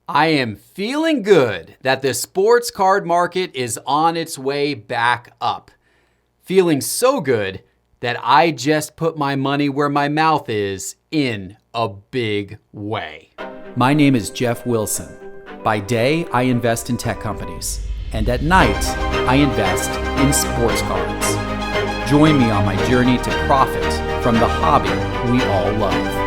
I am feeling good that the sports card market is on its way back up. Feeling so good that I just put my money where my mouth is in a big way. My name is Jeff Wilson. By day, I invest in tech companies, and at night, I invest in sports cards. Join me on my journey to profit from the hobby we all love.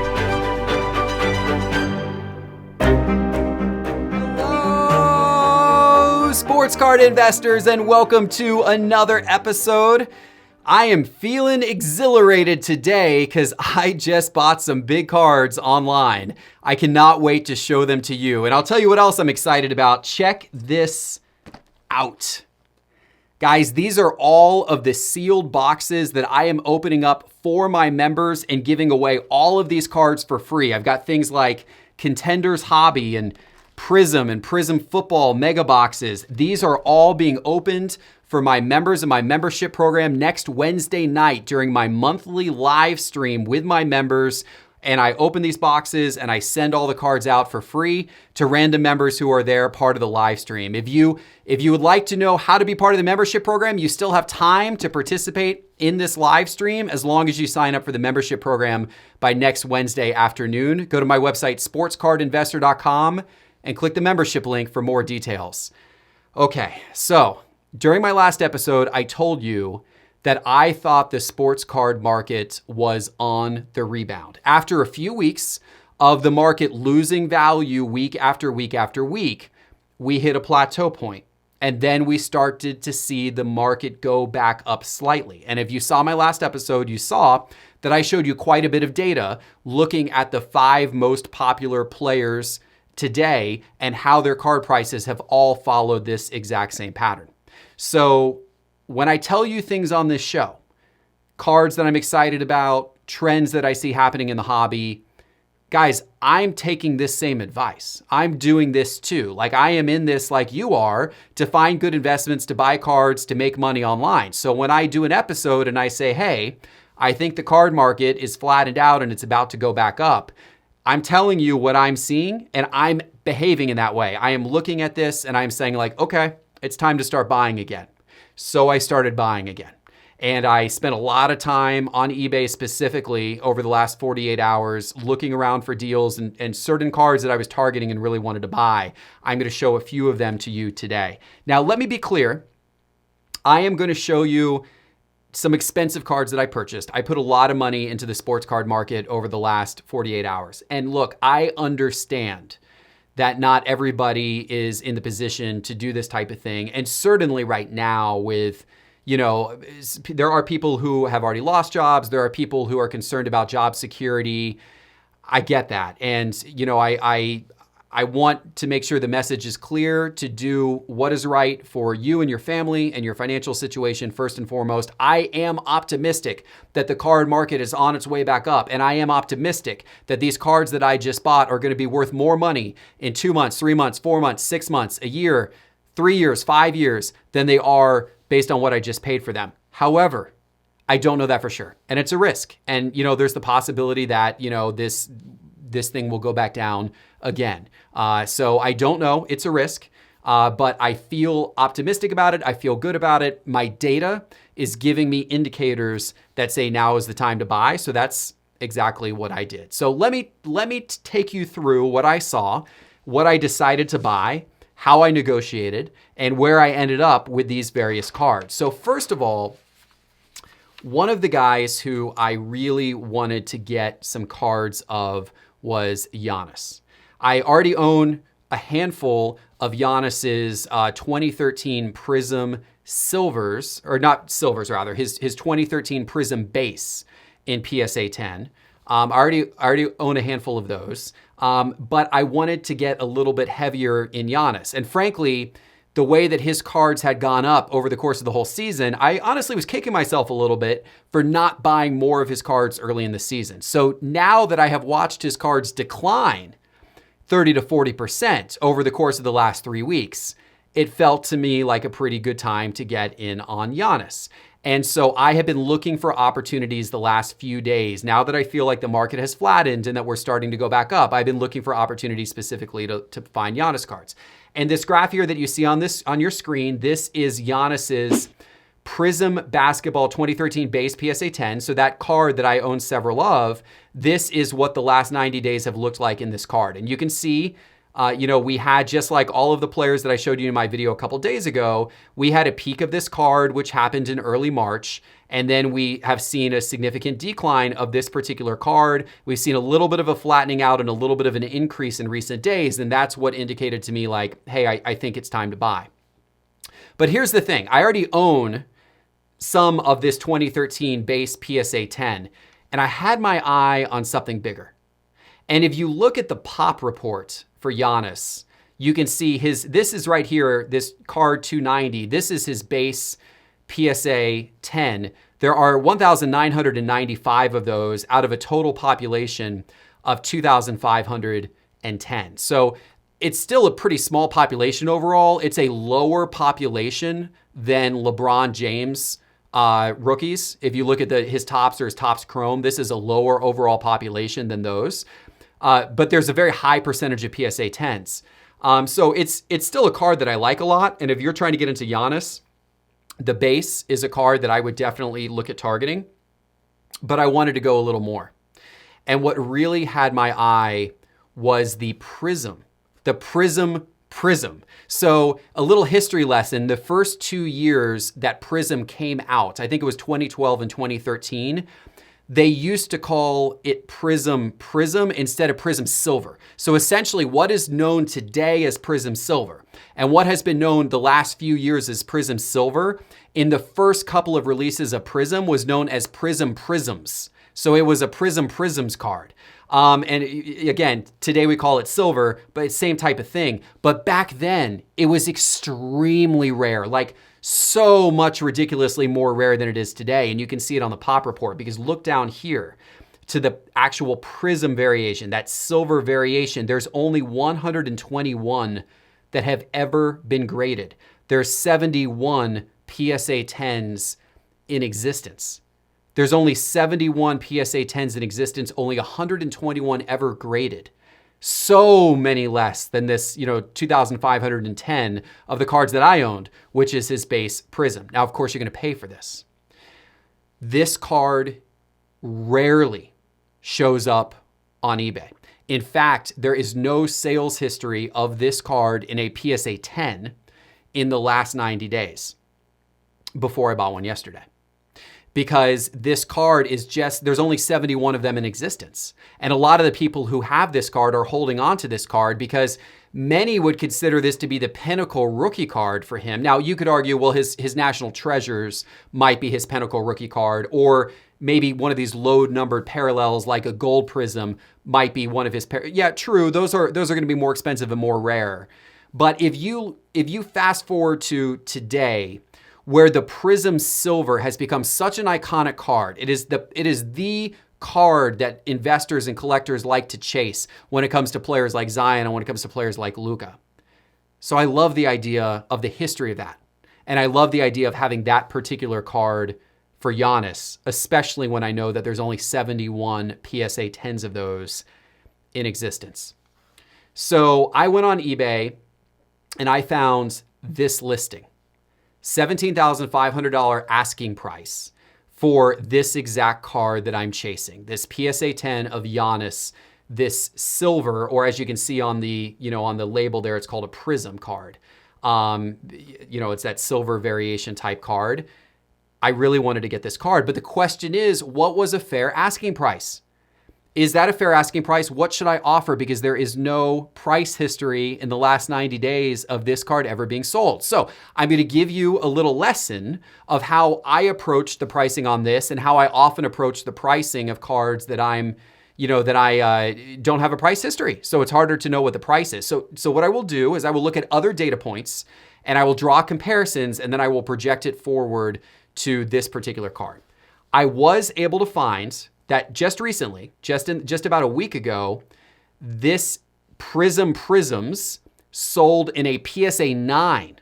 Sports card investors, and welcome to another episode. I am feeling exhilarated today because I just bought some big cards online. I cannot wait to show them to you. And I'll tell you what else I'm excited about. Check this out. Guys, these are all of the sealed boxes that I am opening up for my members and giving away all of these cards for free. I've got things like Contenders Hobby and Prism Football mega boxes. These are all being opened for my members in my membership program next Wednesday night during my monthly live stream with my members. And I open these boxes and I send all the cards out for free to random members who are there, part of the live stream. If you would like to know how to be part of the membership program, you still have time to participate in this live stream as long as you sign up for the membership program by next Wednesday afternoon. Go to my website, sportscardinvestor.com, and click the membership link for more details. Okay, so during my last episode, I told you that I thought the sports card market was on the rebound. After a few weeks of the market losing value week after week after week, we hit a plateau point. And then we started to see the market go back up slightly. And if you saw my last episode, you saw that I showed you quite a bit of data looking at the 5 most popular players today and how their card prices have all followed this exact same pattern. So when I tell you things on this show, cards that I'm excited about, trends that I see happening in the hobby, guys, I'm taking this same advice. I'm doing this too. Like I am in this like you are to find good investments, to buy cards, to make money online. So when I do an episode and I say, hey, I think the card market is flattened out and it's about to go back up, I'm telling you what I'm seeing and I'm behaving in that way. I am looking at this and I'm saying like, okay, it's time to start buying again. So I started buying again. And I spent a lot of time on eBay specifically over the last 48 hours looking around for deals and certain cards that I was targeting and really wanted to buy. I'm going to show a few of them to you today. Now, let me be clear. I am going to show you some expensive cards that I purchased. I put a lot of money into the sports card market over the last 48 hours. And look, I understand that not everybody is in the position to do this type of thing. And certainly right now with, there are people who have already lost jobs. There are people who are concerned about job security. I get that. And, I want to make sure the message is clear to do what is right for you and your family and your financial situation first and foremost. I am optimistic that the card market is on its way back up. And I am optimistic that these cards that I just bought are going to be worth more money in 2 months, 3 months, 4 months, 6 months, a year, 3 years, 5 years than they are based on what I just paid for them. However, I don't know that for sure. And it's a risk. And, there's the possibility that, this thing will go back down again. So I don't know. It's a risk, but I feel optimistic about it. I feel good about it. My data is giving me indicators that say now is the time to buy. So that's exactly what I did. So let me take you through what I saw, what I decided to buy, how I negotiated, and where I ended up with these various cards. So first of all, one of the guys who I really wanted to get some cards of was Giannis. I already own a handful of Giannis's 2013 Prism silvers, or not silvers rather, his 2013 Prism base in PSA 10. I already own a handful of those, but I wanted to get a little bit heavier in Giannis. And frankly, the way that his cards had gone up over the course of the whole season, I honestly was kicking myself a little bit for not buying more of his cards early in the season. So now that I have watched his cards decline 30 to 40% over the course of the last 3 weeks, it felt to me like a pretty good time to get in on Giannis. And so I have been looking for opportunities the last few days. Now that I feel like the market has flattened and that we're starting to go back up, I've been looking for opportunities specifically to find Giannis cards. And this graph here that you see on your screen, this is Giannis's Prism Basketball 2013 base PSA 10. So that card that I own several of, this is what the last 90 days have looked like in this card. And you can see, we had, just like all of the players that I showed you in my video a couple days ago, we had a peak of this card, which happened in early March. And then we have seen a significant decline of this particular card. We've seen a little bit of a flattening out and a little bit of an increase in recent days. And that's what indicated to me like, hey, I think it's time to buy. But here's the thing. I already own some of this 2013 base PSA 10, and I had my eye on something bigger. And if you look at the pop report for Giannis, you can see this is right here, this card 290. This is his base PSA 10. There are 1,995 of those out of a total population of 2,510. So it's still a pretty small population overall. It's a lower population than LeBron James rookies. If you look at his tops or his tops chrome, this is a lower overall population than those. But there's a very high percentage of PSA 10s. So it's still a card that I like a lot. And if you're trying to get into Giannis, the base is a card that I would definitely look at targeting. But I wanted to go a little more. And what really had my eye was the Prism. The Prism. So a little history lesson, the first 2 years that Prism came out, I think it was 2012 and 2013, they used to call it Prism instead of Prism Silver. So essentially what is known today as Prism Silver and what has been known the last few years as Prism Silver, in the first couple of releases of Prism was known as Prism Prisms. So it was a Prism Prisms card. And again, today we call it silver, but it's same type of thing. But back then, it was extremely rare, like so much ridiculously more rare than it is today. And you can see it on the pop report because look down here to the actual Prism variation, that silver variation. There's only 121 that have ever been graded. There's 71 PSA 10s in existence. There's only 71 PSA 10s in existence, only 121 ever graded. So many less than this, 2,510 of the cards that I owned, which is his base Prism. Now, of course, you're going to pay for this. This card rarely shows up on eBay. In fact, there is no sales history of this card in a PSA 10 in the last 90 days before I bought one yesterday. Because this card is there's only 71 of them in existence. And a lot of the people who have this card are holding on to this card because many would consider this to be the pinnacle rookie card for him. Now, you could argue, well, his National Treasures might be his pinnacle rookie card, or maybe one of these low-numbered parallels like a Gold Prism might be one of his. Yeah, true. Those are going to be more expensive and more rare. But if you fast forward to today, where the Prism Silver has become such an iconic card. It is the card that investors and collectors like to chase when it comes to players like Zion and when it comes to players like Luka. So I love the idea of the history of that. And I love the idea of having that particular card for Giannis, especially when I know that there's only 71 PSA 10s of those in existence. So I went on eBay and I found this listing. $17,500 asking price for this exact card that I'm chasing. This PSA 10 of Giannis, this silver, or as you can see on the, on the label there, it's called a Prism card. It's that silver variation type card. I really wanted to get this card, but the question is, what was a fair asking price? Is that a fair asking price? What should I offer? Because there is no price history in the last 90 days of this card ever being sold. So I'm going to give you a little lesson of how I approach the pricing on this and how I often approach the pricing of cards that I don't have a price history. So it's harder to know what the price is. So what I will do is I will look at other data points and I will draw comparisons and then I will project it forward to this particular card. I was able to find that just recently, just about a week ago, this Prisms sold in a PSA 9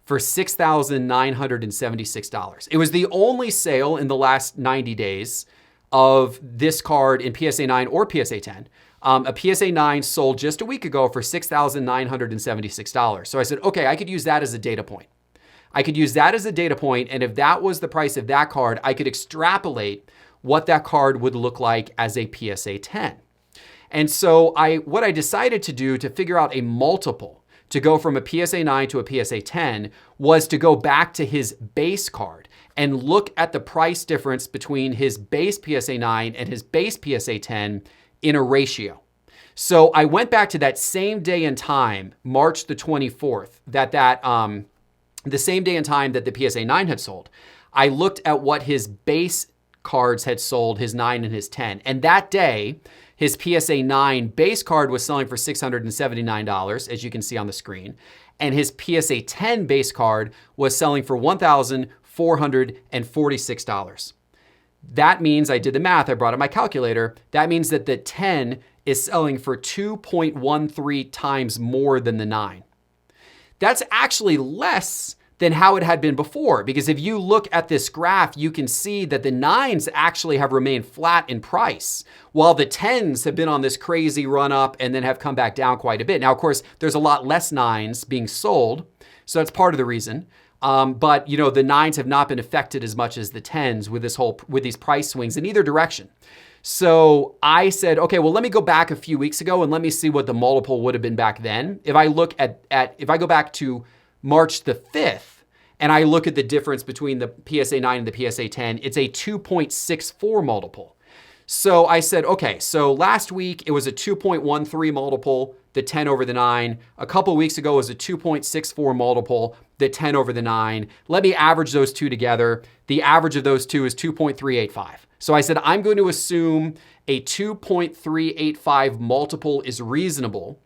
for $6,976. It was the only sale in the last 90 days of this card in PSA 9 or PSA 10. A PSA 9 sold just a week ago for $6,976. So I said, okay, I could use that as a data point. And if that was the price of that card, I could extrapolate what that card would look like as a PSA 10. And so what I decided to do to figure out a multiple to go from a PSA 9 to a PSA 10 was to go back to his base card and look at the price difference between his base PSA 9 and his base PSA 10 in a ratio. So I went back to that same day and time, March the 24th, the same day and time that the PSA 9 had sold. I looked at what his base cards had sold, his 9 and his 10. And that day, his PSA 9 base card was selling for $679, as you can see on the screen. And his PSA 10 base card was selling for $1,446. That means, I did the math, I brought up my calculator. That means that the 10 is selling for 2.13 times more than the 9. That's actually less than how it had been before, because if you look at this graph, you can see that the 9s actually have remained flat in price, while the 10s have been on this crazy run up and then have come back down quite a bit. Now, of course, there's a lot less 9s being sold, so that's part of the reason. But the 9s have not been affected as much as the 10s with these price swings in either direction. So I said, okay, well, let me go back a few weeks ago and let me see what the multiple would have been back then. If I look if I go back to March the 5th and I look at the difference between the PSA 9 and the PSA 10, it's a 2.64 multiple. So I said, okay, so last week it was a 2.13 multiple, the 10 over the 9. A couple of weeks ago it was a 2.64 multiple, the 10 over the 9. Let me average those two together. The average of those two is 2.385. So I said, I'm going to assume a 2.385 multiple is reasonable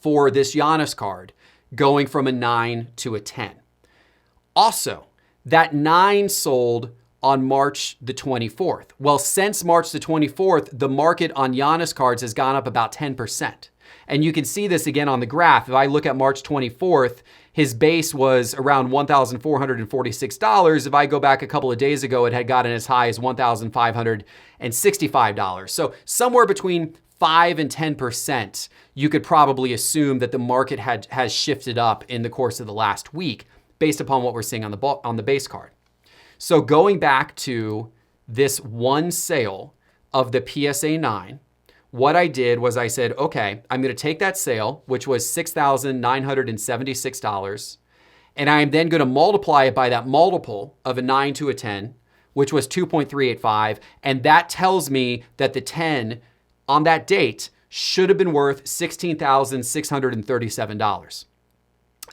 for this Giannis card going from a 9 to a 10. Also, that 9 sold on March the 24th. Well, since March the 24th, the market on Giannis cards has gone up about 10%. And you can see this again on the graph. If I look at March 24th, his base was around $1,446. If I go back a couple of days ago, it had gotten as high as $1,565. So somewhere between 5 and 10%, you could probably assume that the market has shifted up in the course of the last week based upon what we're seeing on the base card. So going back to this one sale of the PSA 9, what I did was I said, okay, I'm going to take that sale, which was $6,976, and I'm then going to multiply it by that multiple of a 9 to a 10, which was 2.385, and that tells me that the 10 on that date should have been worth $16,637.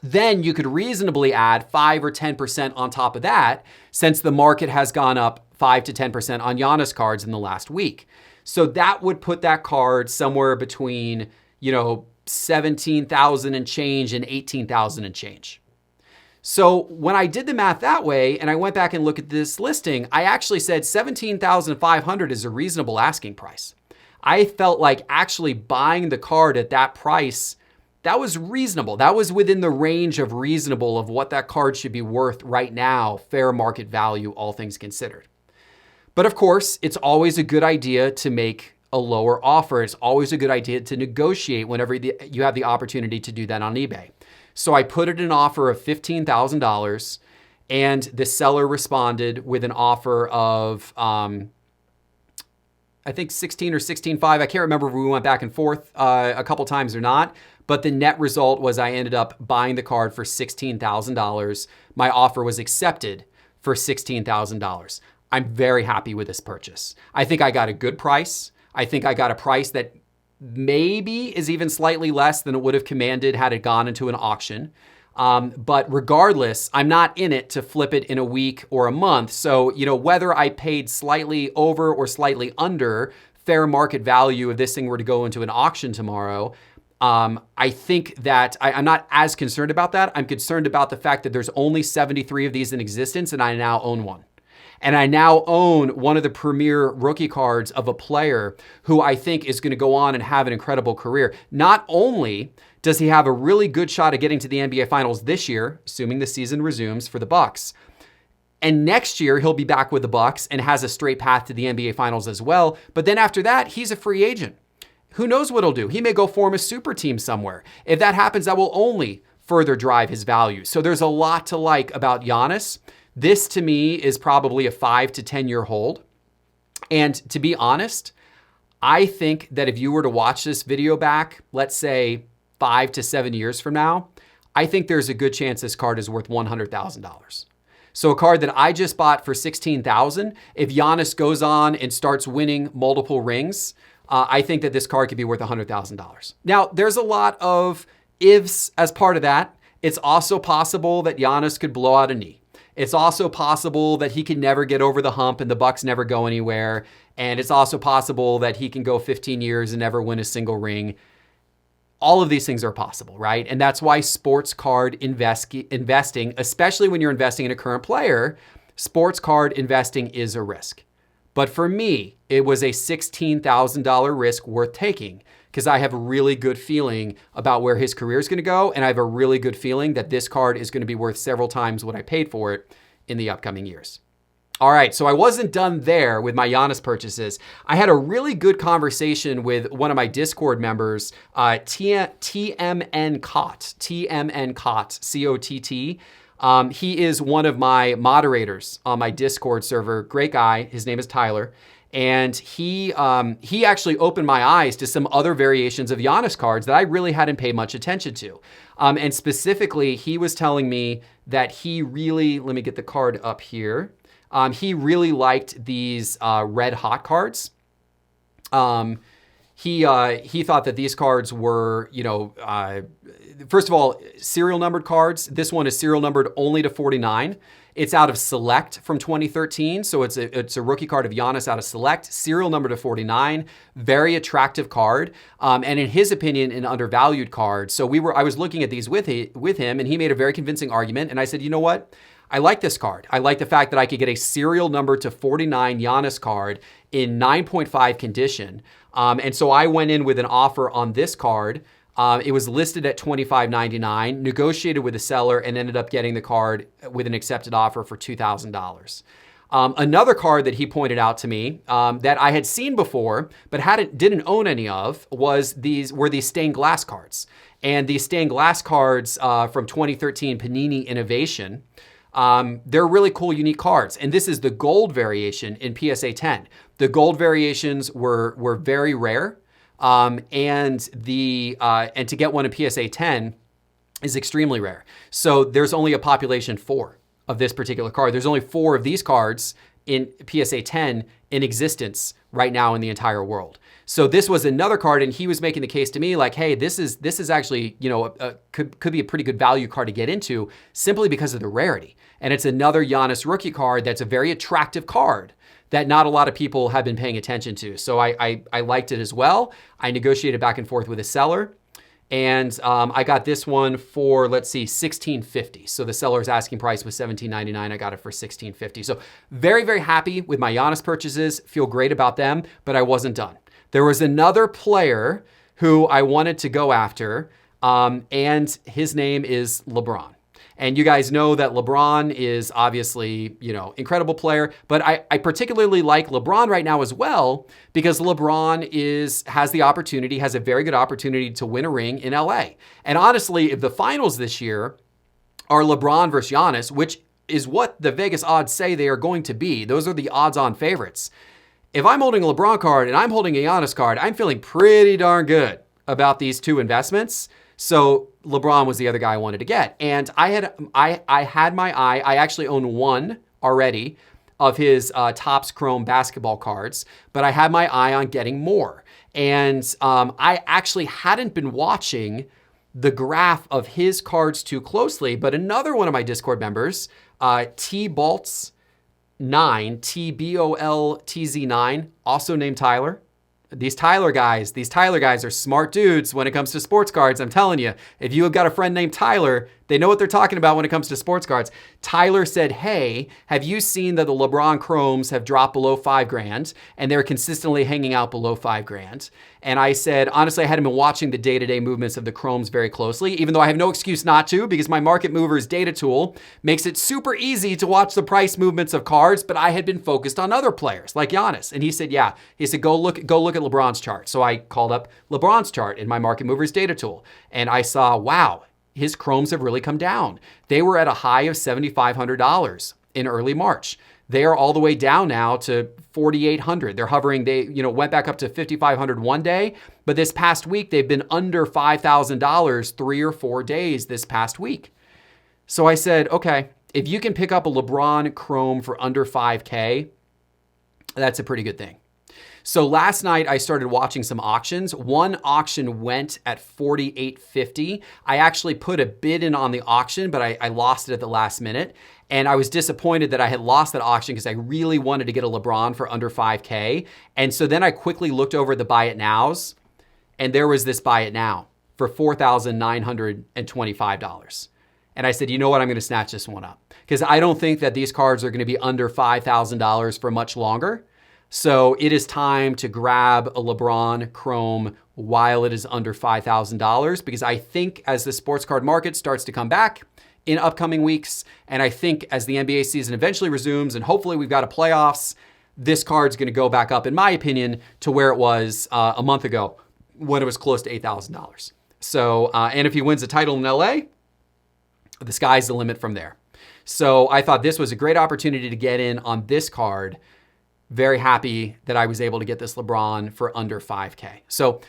Then you could reasonably add 5 or 10% on top of that, since the market has gone up 5 to 10% on Giannis cards in the last week. So that would put that card somewhere between, 17,000 and change and 18,000 and change. So when I did the math that way and I went back and looked at this listing, I actually said 17,500 is a reasonable asking price. I felt like actually buying the card at that price, that was reasonable. That was within the range of reasonable of what that card should be worth right now, fair market value, all things considered. But of course, it's always a good idea to make a lower offer. It's always a good idea to negotiate whenever you have the opportunity to do that on eBay. So I put in an offer of $15,000 and the seller responded with an offer of, I think 16 or 16.5. I can't remember if we went back and forth a couple times or not, but the net result was I ended up buying the card for $16,000. My offer was accepted for $16,000. I'm very happy with this purchase. I think I got a good price. I think I got a price that maybe is even slightly less than it would have commanded had it gone into an auction. But regardless, I'm not in it to flip it in a week or a month. So, whether I paid slightly over or slightly under fair market value if this thing were to go into an auction tomorrow, I think that I'm not as concerned about that. I'm concerned about the fact that there's only 73 of these in existence and I now own one. And I now own one of the premier rookie cards of a player who I think is going to go on and have an incredible career. Not only does he have a really good shot at getting to the NBA Finals this year, assuming the season resumes for the Bucks, and next year he'll be back with the Bucks and has a straight path to the NBA Finals as well. But then after that, he's a free agent. Who knows what he'll do? He may go form a super team somewhere. If that happens, that will only further drive his value. So there's a lot to like about Giannis. This to me is probably a 5 to 10 year hold. And to be honest, I think that if you were to watch this video back, let's say 5 to 7 years from now, I think there's a good chance this card is worth $100,000. So a card that I just bought for $16,000, if Giannis goes on and starts winning multiple rings, I think that this card could be worth $100,000. Now, there's a lot of ifs as part of that. It's also possible that Giannis could blow out a knee. It's also possible that he can never get over the hump and the Bucks never go anywhere. And it's also possible that he can go 15 years and never win a single ring. All of these things are possible, right? And that's why sports card investing, especially when you're investing in a current player, sports card investing is a risk. But for me, it was a $16,000 risk worth taking because I have a really good feeling about where his career is going to go. And I have a really good feeling that this card is going to be worth several times what I paid for it in the upcoming years. All right, so I wasn't done there with my Giannis purchases. I had a really good conversation with one of my Discord members, TMN Cott, C-O-T-T. He is one of my moderators on my Discord server. Great guy. His name is Tyler. And he actually opened my eyes to some other variations of Giannis cards that I really hadn't paid much attention to. And specifically, he was telling me that he really, let me get the card up here. He really liked these red hot cards. He thought that these cards were, first of all, serial numbered cards. This one is serial numbered only to 49. It's out of Select from 2013. So it's a rookie card of Giannis out of Select, serial number to 49. Very attractive card. And in his opinion, an undervalued card. So I was looking at these with him and he made a very convincing argument. And I said, you know what? I like this card. I like the fact that I could get a serial number to 49 Giannis card in 9.5 condition. And so I went in with an offer on this card. It was listed at $25.99, negotiated with the seller, and ended up getting the card with an accepted offer for $2,000. Another card that he pointed out to me that I had seen before but didn't own any of were these stained glass cards. And these stained glass cards from 2013 Panini Innovation. They're really cool, unique cards. And this is the gold variation in PSA 10. The gold variations were very rare. And to get one in PSA 10 is extremely rare. So there's only a population 4 of this particular card. There's only 4 of these cards in PSA 10 in existence right now in the entire world. So this was another card, and he was making the case to me like, hey, this is actually, could be a pretty good value card to get into simply because of the rarity. And it's another Giannis rookie card that's a very attractive card that not a lot of people have been paying attention to. So I liked it as well. I negotiated back and forth with a seller. And I got this one for, let's see, $16.50. So the seller's asking price was $17.99. I got it for $16.50. So very, very happy with my Giannis purchases. Feel great about them, but I wasn't done. There was another player who I wanted to go after, and his name is LeBron. And you guys know that LeBron is obviously, incredible player, but I particularly like LeBron right now as well because LeBron has a very good opportunity to win a ring in LA. And honestly, if the finals this year are LeBron versus Giannis, which is what the Vegas odds say they are going to be, those are the odds-on favorites. If I'm holding a LeBron card and I'm holding a Giannis card, I'm feeling pretty darn good about these two investments. So LeBron was the other guy I wanted to get. And I had my eye. I actually own one already of his Topps Chrome basketball cards, but I had my eye on getting more. And I actually hadn't been watching the graph of his cards too closely, but another one of my Discord members, T-Boltz9, T-B-O-L-T-Z9, also named Tyler, These Tyler guys are smart dudes when it comes to sports cards. I'm telling you, if you have got a friend named Tyler, they know what they're talking about when it comes to sports cards. Tyler said, hey, have you seen that the LeBron Chromes have dropped below $5,000 and they're consistently hanging out below $5,000? And I said, honestly, I hadn't been watching the day-to-day movements of the Chromes very closely, even though I have no excuse not to, because my Market Movers data tool makes it super easy to watch the price movements of cards, but I had been focused on other players like Giannis. And he said, yeah. He said, go look at LeBron's chart. So I called up LeBron's chart in my Market Movers data tool, and I saw, wow, his Chromes have really come down. They were at a high of $7,500 in early March. They are all the way down now to 4,800. They're hovering. They, went back up to 5,500 one day, but this past week they've been under $5,000 3 or 4 days this past week. So I said, okay, if you can pick up a LeBron Chrome for under $5K, that's a pretty good thing. So last night I started watching some auctions. One auction went at $4,850. I actually put a bid in on the auction, but I lost it at the last minute. And I was disappointed that I had lost that auction because I really wanted to get a LeBron for under $5K. And so then I quickly looked over the buy it nows, and there was this buy it now for $4,925. And I said, you know what? I'm going to snatch this one up because I don't think that these cards are going to be under $5,000 for much longer. So it is time to grab a LeBron Chrome while it is under $5,000 because I think as the sports card market starts to come back in upcoming weeks, and I think as the NBA season eventually resumes and hopefully we've got a playoffs, this card's going to go back up, in my opinion, to where it was a month ago when it was close to $8,000. So, and if he wins the title in LA, the sky's the limit from there. So I thought this was a great opportunity to get in on this card. Very happy that I was able to get this LeBron for under $5K. So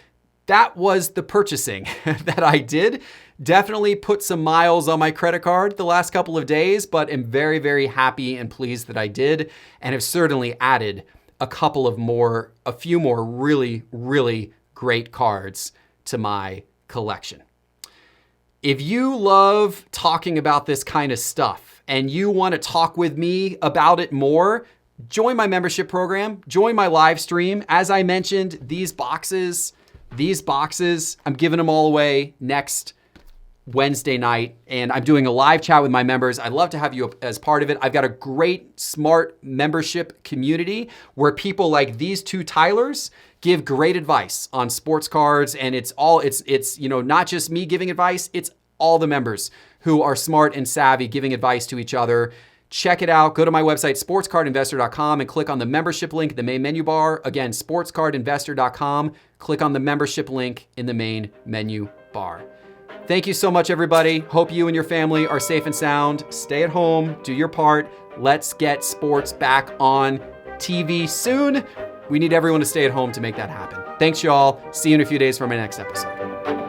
that was the purchasing that I did. Definitely put some miles on my credit card the last couple of days, but am very, very happy and pleased that I did, and have certainly added a few more really, really great cards to my collection. If you love talking about this kind of stuff and you want to talk with me about it more, join my membership program, join my live stream. As I mentioned, these boxes, I'm giving them all away next Wednesday night, and I'm doing a live chat with my members. I'd love to have you as part of it. I've got a great, smart membership community where people like these two Tylers give great advice on sports cards, and it's not just me giving advice, it's all the members who are smart and savvy giving advice to each other. Check it out. Go to my website, sportscardinvestor.com, and click on the membership link in the main menu bar. Again, sportscardinvestor.com. Click on the membership link in the main menu bar. Thank you so much, everybody. Hope you and your family are safe and sound. Stay at home. Do your part. Let's get sports back on TV soon. We need everyone to stay at home to make that happen. Thanks, y'all. See you in a few days for my next episode.